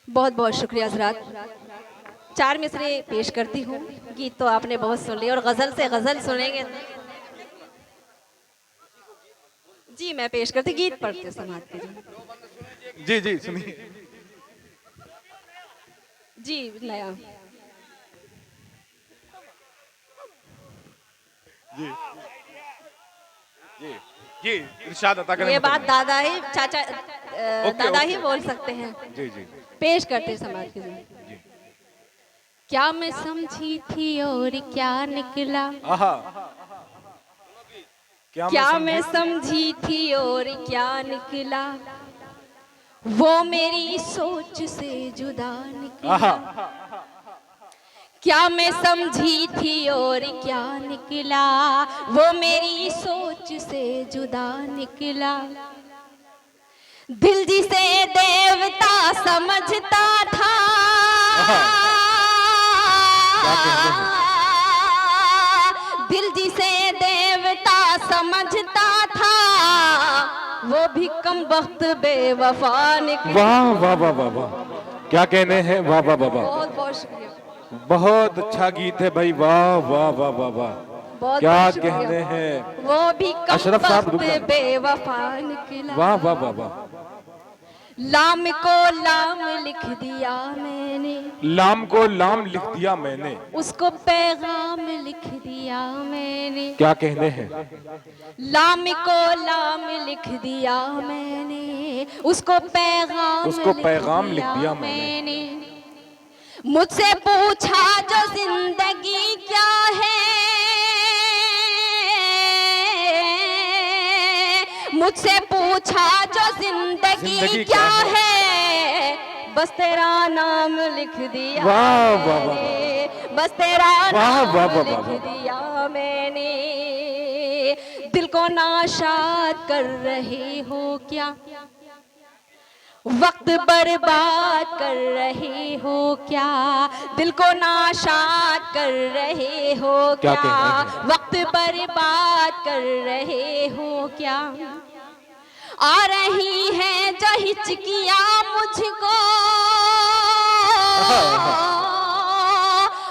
बहुत बहुत शुक्रिया हज़रात। चार मिसरे पेश करती हूँ। गीत तो आपने बहुत सुन लिया और गज़ल से गज़ल सुनेंगे। जी मैं पेश करती, गीत पढ़ते समाज के जी जी सुनिए। जी नया जी जी जी इरशाद अता करें ये बात मोहतरमा। दादा ही चाचा ओके दादा ही ओके बोल सकते हैं। जी जी पेश करते समाज के जी क्या मैं समझी थी और क्या निकला, आहा क्या मैं क्या समझी मैं थी। समझी थी और क्या निकला, वो मेरी सोच से जुदा आहा निकला। क्या मैं समझी थी और क्या निकला, वो मेरी सोच से जुदा निकला। दिल जिसे देवता समझता था, आहा क्या कहते हैं। दिल जिसे देवता समझता था, वो भी कम वक्त बेवफा निकला। वाह वाह वाह वाह वाह क्या कहने हैं। वाह वाह वाह वाह बहुत बहुत शुक्रिया। बहुत अच्छा गीत है भाई। वाह वाह वाह वाह वाह बहुत क्या बहुत शुक्रिया। कहने हैं। वो भी कम अशरफ साहब वक्त रुक जाओ। बेवफा निकला। वाह वाह वाह वाह लाम को लाम लिख दिया मैंने, लाम को लाम लिख दिया मैंने। उसको पैगाम लिख दिया मैंने। क्या कहने हैं। लाम को लाम लिख दिया मैंने, उसको उसको पैगाम लिख दिया मैंने। मुझसे पूछा जो जिंदगी क्या है, मुझसे पूछा जो जिंदगी क्या है, बस तेरा नाम लिख दिया वाह वाह वाह मैंने, बस तेरा वाह वाह नाम वाह लिख वाह दिया मैंने। दिल को नाशाद कर रहे हो क्या, वक्त बर्बाद कर रहे हो क्या, दिल को नाशाद कर रहे हो क्या क्या, कहने हैं। वक्त बर्बाद कर रहे हो क्या। आ रही है जो हिचकियाँ मुझको,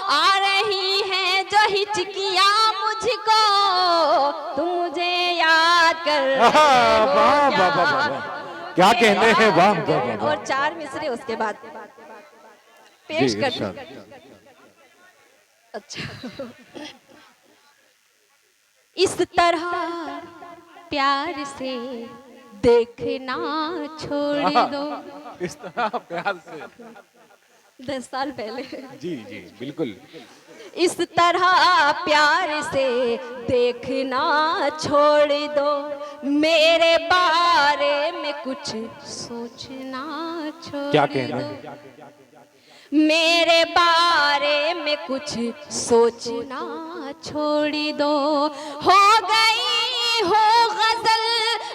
आ रही है जो हिचकियाँ मुझको, तुम मुझे याद कर रहे हो वाह वाह क्या। वाह वाह क्या कहने हैं। वाह वाह वाह वाह और चार मिसरे उसके बाद जी पेश कर। इरशाद। अच्छा इस तरह प्यार से देखना छोड़ आहा, दो। इस तरह प्यार से 10 साल पहले। जी जी बिल्कुल। इस तरह प्यार से देखना छोड़ दो, मेरे बारे में कुछ सोचना क्या छोड़ कहने दो, हैं। मेरे बारे में कुछ सोचना छोड़ दो। हो गई हो गजल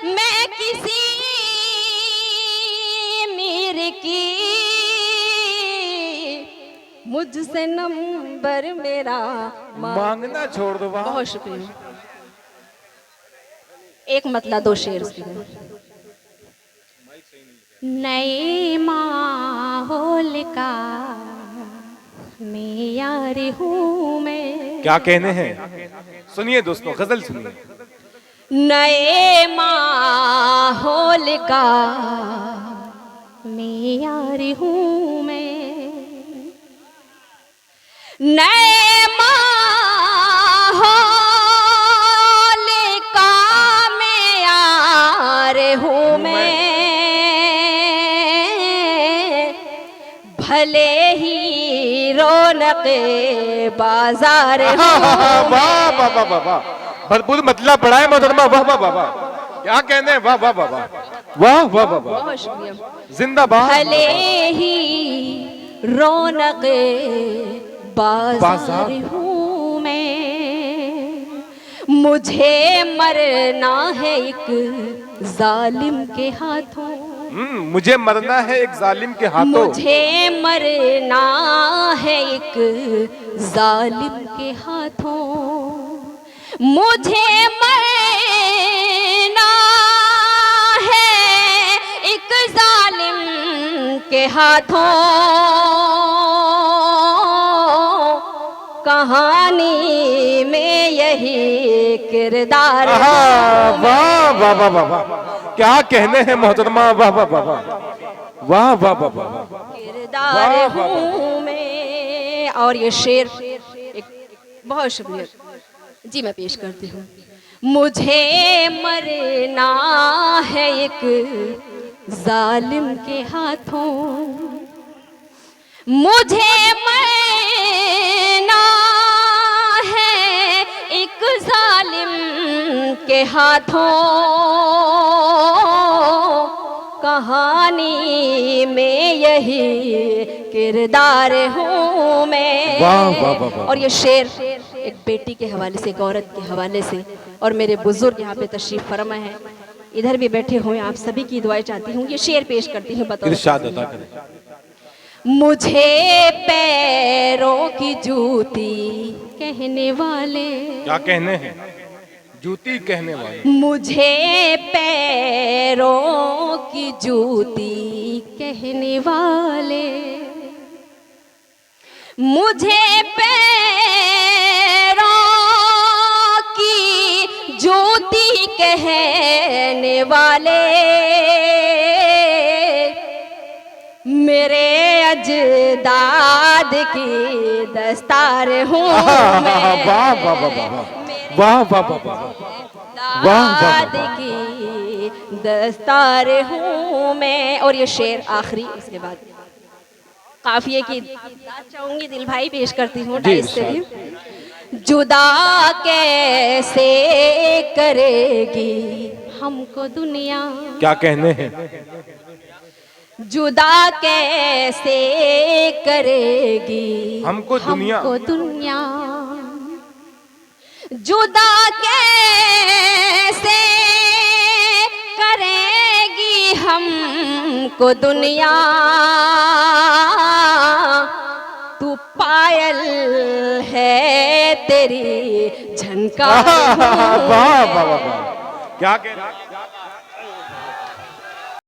मैं किसी मीर की, मुझसे नंबर मेरा मांगना छोड़ दो। वाह बहुत शुक्रिया। एक मतला दो शेर उसके लिए। नए माहौल का मैं यार हूँ मैं, क्या कहने हैं। सुनिए दोस्तों गजल सुनिए। नए माहौल का मैं यार हूँ मैं, नए माहौल का मैं यार हूँ मैं, भले ही रौनक़े बाजार हूँ वाह मैं। वाह वाह वाह वाह भरपूर मतलब पड़ा है मोहतरमा। वाह वाह वाह वाह क्या कहने हैं। वाह वाह वाह वाह वाह वाह वाह वाह बहुत शुक्रिया। जिंदाबाद। भले ही रौनक़े बाजार हूँ मैं, मुझे मरना है एक जालिम के हाथों, मुझे मरना है एक जालिम के हाथों, मुझे मरना है एक जालिम के हाथों, मुझे मरना है एक जालिम के हाथों कहानी में यही किरदार आहा, वाह वाह वाह वाह वाह, क्या कहने हैं मोहतरमा, वाह वाह वाह वाह वाह वाह वाह वाह, किरदार वाह, वाह, हूँ मैं। और ये शेर एक बहुत शुक्रिया जी, मैं पेश करती हूँ। मुझे मरना है एक जालिम के हाथों, मुझे मरना है एक जालिम के हाथों, कहानी में यही किरदार हूँ मैं। वाह, वाह, वाह, वाह। और ये शेर एक बेटी के हवाले से, एक औरत के हवाले से, और मेरे बुजुर्ग यहाँ पे तशरीफ फरमा है, इधर भी बैठे हुए, आप सभी की दुआएं चाहती हूँ। ये शेर पेश करती हूँ बतौर इरशाद अता करें। मुझे पैरों की जूती कहने वाले, क्या कहने हैं, जूती कहने वाले, मुझे पैरों की जूती कहने वाले, मुझे पैरों की जूती कहने वाले, मेरे अजदाद की दस्तार हूँ मैं। वाह वाह वाह वाह वाह वाह वाह वाह, वाह, दाद की दस्तार हूँ मैं। और ये शेर आखिरी, उसके बाद काफिये की दाद चाहूंगी, दिल भाई पेश करती हूँ डाइस से भी। जुदा कैसे करेगी हमको दुनिया, क्या कहने हैं, जुदा कैसे करेगी हमको दुनिया, हमको दुनिया, जुदा कैसे करेगी हमको दुनिया, तू पायल है तेरी झनकार। वाह वाह वाह वाह, क्या कहना है?